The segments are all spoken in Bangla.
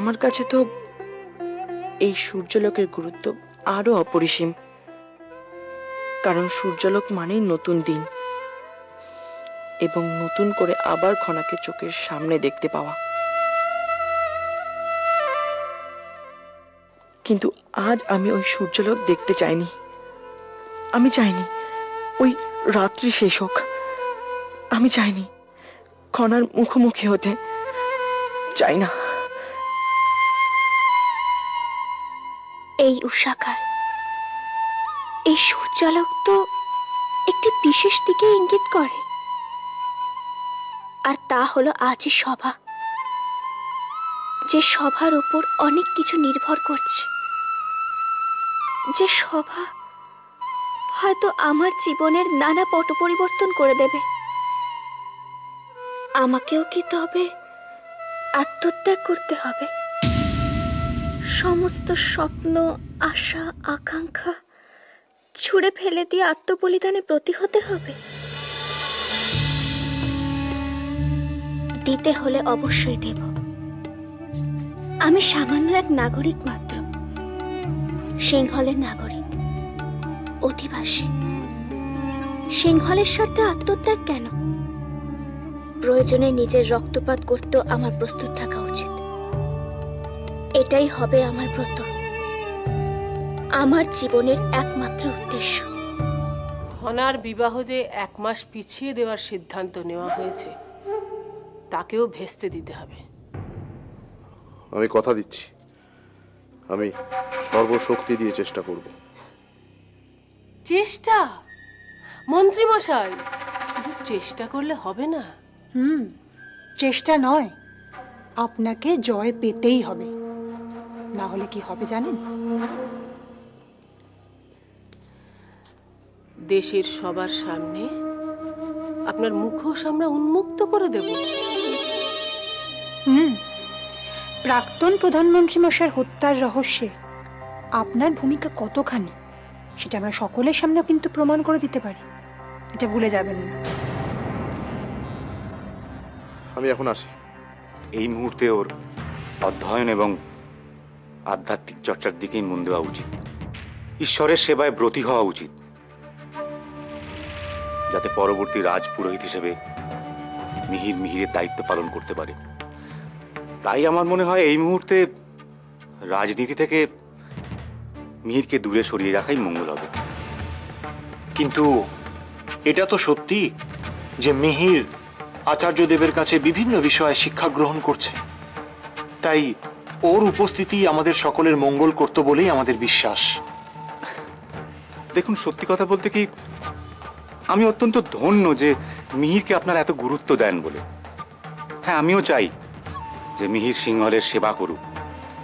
আমার কাছে তো এই সূর্যলোকের গুরুত্ব আরো অপরিসীম। কারণ সূর্যলোক মানেই নতুন দিন এবং নতুন করে আবার খনাকে চোখের সামনে দেখতে পাওয়া। কিন্তু আজ আমি ওই সূর্যলোক দেখতে চাইনি। আমি চাইনি ওই রাত্রি শেষ হোক। আমি চাইনি খনার মুখোমুখি হতে। চাই না। এই উষাকাল, এই সূর্যালোক তো একটি বিশেষ দিকে ইঙ্গিত করে, আর তা হলো আজই সভা। যে সভার উপর অনেক কিছু নির্ভর করছে, যে সভা হয়তো আমার জীবনের নানা পট পরিবর্তন করে দেবে। আমাকেও কি তবে আত্মত্যাগ করতে হবে? সমস্ত স্বপ্ন, আশা, আকাঙ্ক্ষা ছুঁড়ে ফেলে দিয়ে আত্মবলিদানে ব্রতী হতে হবে? দিতে হলে অবশ্যই দেব। আমি সামান্য এক নাগরিক মাত্র, সিংহলের নাগরিক, অধিবাসী। সিংহলের স্বার্থে আত্মত্যাগ কেন? প্রয়োজনে নিজের রক্তপাত করতেও আমার প্রস্তুত থাকা উচিত। এটাই হবে আমার ব্রত, আমার জীবনের একমাত্র উদ্দেশ্য। খনার বিবাহ যে 1 মাস পিছিয়ে দেওয়ার সিদ্ধান্ত নেওয়া হয়েছে, তাকেও ভেস্তে দিতে হবে। আমি কথা দিচ্ছি, আমি সর্বশক্তি দিয়ে চেষ্টা করব। চেষ্টা? মন্ত্রী মশাই, শুধু চেষ্টা করলে হবে না। চেষ্টা নয়, আপনাকে জয় পেতেই হবে। না হলে কি হবে জানেন? দেশের সবার সামনে আপনার মুখোশ আমরা উন্মুক্ত করে দেব। প্রাক্তন প্রধানমন্ত্রী মশাইয়ের হত্যার রহস্যে আপনার ভূমিকা কতখানি সেটা আমরা সকলের সামনে কিন্তু প্রমাণ করে দিতে পারি। এটা ভুলে যাবেন না। আমি এখন আসি। এই মুহূর্তে ওর অধ্যয়ন এবং আধ্যাত্মিক চর্চার দিকেই মন দেওয়া উচিত। ঈশ্বরের সেবায় ব্রতী হওয়া উচিত, যাতে পরবর্তী রাজপুরোহিত হিসেবে মিহিরের দায়িত্ব পালন করতে পারে। তাই আমার মনে হয় এই মুহূর্তে রাজনীতি থেকে মিহিরকে দূরে সরিয়ে রাখাই মঙ্গল হবে। কিন্তু এটা তো সত্যি যে মিহির আচার্যদেবের কাছে বিভিন্ন বিষয়ে শিক্ষা গ্রহণ করছে, তাই ওর উপস্থিতি আমাদের সকলের মঙ্গল করত বলেই আমাদের বিশ্বাস। দেখুন, সত্যি কথা বলতে কি, আমি অত্যন্ত ধন্য যে মিহিরকে আপনারা এত গুরুত্ব দেন বলে। হ্যাঁ, আমিও চাই যে মিহির সিংহলের সেবা করুক,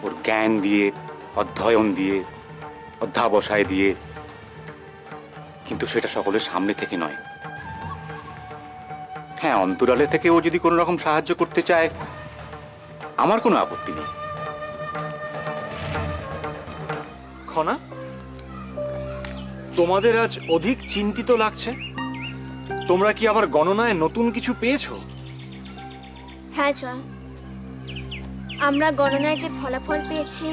ওর জ্ঞান দিয়ে, অধ্যয়ন দিয়ে, অধ্যাবসায় দিয়ে, কিন্তু সেটা সকলের সামনে থেকে নয়। হ্যাঁ, অন্তরালে থেকে ও যদি কোনো রকম সাহায্য করতে চায়, আমার কোনো আপত্তি নেই। খনা, তোমাদের আজ অধিক চিন্তিত লাগছে। তোমরা কি আবার গণনায় নতুন কিছু পেয়েছো? হ্যাঁ জয়, আমরা গণনায় যে ফলাফল পেয়েছি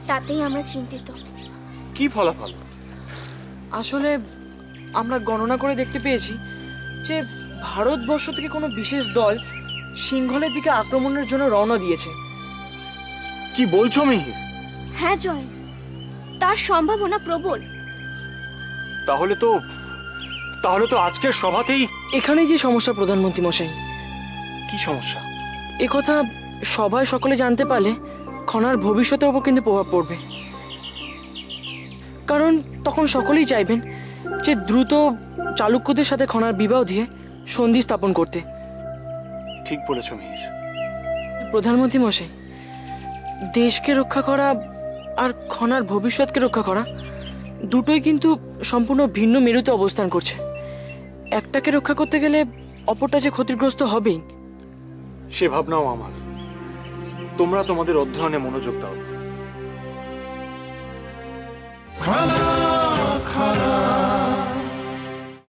তাতেই আমরা চিন্তিত। কি ফলাফল? আসলে আমরা গণনা করে দেখতে পেয়েছি যে ভারতবর্ষ থেকে কোনো বিশেষ দল সিংহলের দিকে আক্রমণের জন্য রওনা দিয়েছে। কি বলছো মিহির? হ্যাঁ জয়, তার সম্ভাবনা প্রবল। তাহলে তো আজকের সভাতেই। এখানেই যে সমস্যা প্রধানমন্ত্রী মশাই। কি সমস্যা? একথা সবাই সকলে জানতে পারলে খনার ভবিষ্যতের উপর কিন্তু প্রভাব পড়বে। কারণ তখন সকলেই চাইবেন যে দ্রুত চালুক্যদের সাথে খনার বিবাহ দিয়ে সন্ধি স্থাপন করতে। ঠিক বলেছ মিহির। প্রধানমন্ত্রী মশাই, দেশকে রক্ষা করা আর খনার ভবিষ্যৎকে রক্ষা করা দুটোই কিন্তু সম্পূর্ণ ভিন্ন মেরুতে অবস্থান করছে। একটাকে রক্ষা করতে গেলে অপরটা যে ক্ষতিগ্রস্ত হবেই। সে ভাবনাও আমার। তোমরা তোমাদের অধ্যয়নে মনোযোগ দাও।